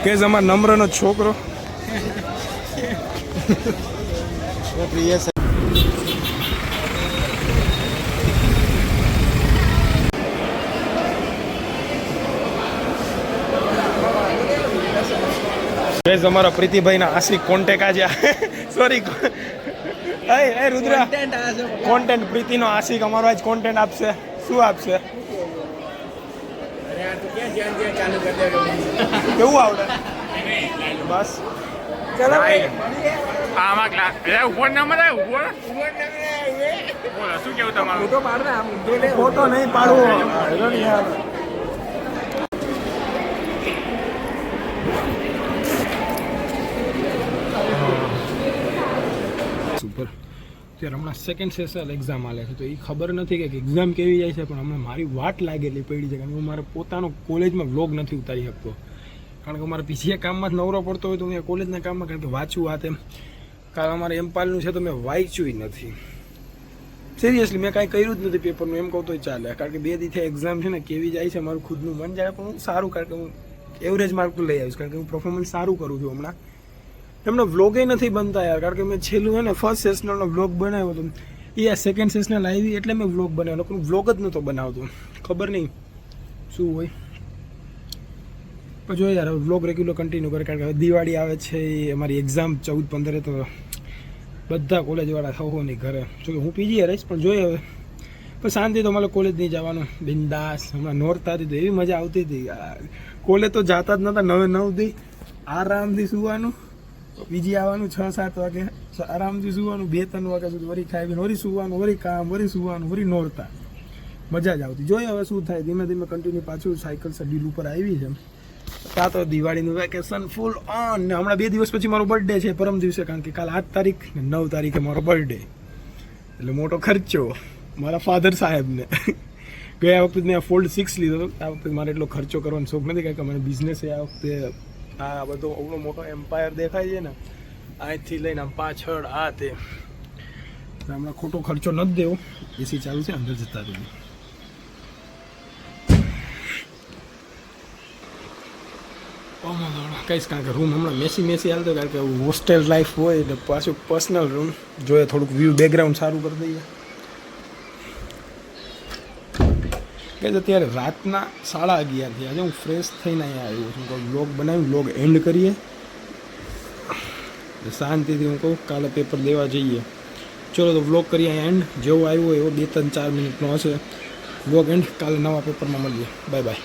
કે અમાર નમ્રનો છોકરો પ્રિય છે. અમારા પ્રીતિભાઈ ના આશિક કોન્ટેક્ટ આજે સોરી એ રુદ્રા કોન્ટેન્ટ પ્રીતિનો આશિક અમારો આજ કોન્ટેન્ટ આપશે. શું આપશે? કેવું આવડે? બસ ચલો આમાં ક્લાસ ઉપર નંબર આવે ઉપર શું કેવું તમારું? ફોટો પાડ ને. આમ ફોટો નહીં પાડવો. સુપર. ત્યારે હમણાં સેકન્ડ સેશન એક્ઝામ આલે છે તો એ ખબર નથી કે એક્ઝામ કેવી જાય છે, પણ હમણાં મારી વાટ લાગેલી પડી છે કારણ કે હું મારે પોતાનો કોલેજમાં વ્લોગ નથી ઉતારી શકતો કારણ કે મારે બીજા કામમાં જ નવરો પડતો હોય તો હું કોલેજના કામમાં કારણ કે વાંચું આ તેમ કારણ અમારે એમપાલનું છે તો મેં વાંચ્યું નથી. સિરિયસલી મેં કાંઈ કર્યું જ નથી પેપરનું એમ કહું તોય ચાલે કારણ કે 2 દિવસે એક્ઝામ છે ને કેવી જાય છે મારું ખુદનું મન જાય પણ હું સારું કારણ કે હું એવરેજ માર્ક તો લઈ આવીશ કારણ કે હું પરફોર્મન્સ સારું કરું છું હમણાં. એમનો વ્લોગે નથી બનતા યાર કારણ કે મેં છેલ્લું છે ને ફર્સ્ટ સેશનલનો વ્લોગ બનાવ્યો હતો એ આ સેકન્ડ સેશનલ આવી એટલે મેં વ્લોગ બનાવ્યો પણ વ્લોગ જ નહોતો બનાવતો. ખબર નહીં શું હોય પણ જો યાર વ્લોગ રેગ્યુલર કન્ટિન્યુ કરે કારણ કે દિવાળી આવે છે અમારી એક્ઝામ 14-15 તો બધા કોલેજવાળા થહોની ઘરે જોકે હું પીજી રહીશ પણ જોઈએ હવે પણ શાંતિ તો મારે કોલેજ નહીં જવાનું બિંદાસ. હમણાં નોરતા હતી તો એવી મજા આવતી હતી કોલેજ તો જાતા જ નહોતા 9-9 દી આરામથી સુવાનું બીજી આવવાનું 6-7 વાગે આરામથી સુવાનું 2-3 વાગ્યા સુધી વરી ખાઈ વરી સુવાનું વરી કામ વરી સુવાનું વરી નોરતા મજા જ આવતી. જોઈએ હવે શું થાય ધીમે ધીમે કન્ટિન્યુ પાછું સાયકલ શેડ્યુલ ઉપર આવી છે. ત્યાં તો દિવાળીનું વેકેશન ફૂલ ઓન ને હમણાં 2 દિવસ પછી મારો બર્થડે છે પરમ દિવસે કારણ કે કાલ 8 તારીખ ને 9 તારીખે મારો બર્થડે એટલે મોટો ખર્ચો મારા ફાધર સાહેબને. ગયા વખતે મેં ફોલ્ડ 6 લીધો હતો આ વખતે મારે એટલો ખર્ચો કરવાનો શોખ નથી કારણ કે મને બિઝનેસ આ વખતે આ બધો અવળો મોટો એમ્પાયર દેખાય છે ને અહીંથી લઈને આમ પાછળ આ તે હમણાં ખોટો ખર્ચો નથી દેવો. એસી ચાલુ છે અંદર જતા રહી કહીશ કારણ કે રૂમ હમણાં મેસી હાલતો કારણ કે હોસ્ટેલ લાઈફ હોય એટલે પાછું પર્સનલ રૂમ જોઈએ થોડુંક વ્યૂ બેકગ્રાઉન્ડ સારું કરી દઈએ. કે અત્યારે રાતના 11:30 થયા આજે હું ફ્રેશ થઈને અહીંયા આવ્યો છું કહું વ્લોગ બનાવી વ્લોગ એન્ડ કરીએ શાંતિથી હું કહું કાલે પેપર દેવા જઈએ. ચલો તો વ્લોગ કરીએ અહીંયા એન્ડ જેવો આવ્યો એવો 2-4 મિનિટનો હશે વ્લોગ એન્ડ. કાલે નવા પેપરમાં મળીએ. Bye bye.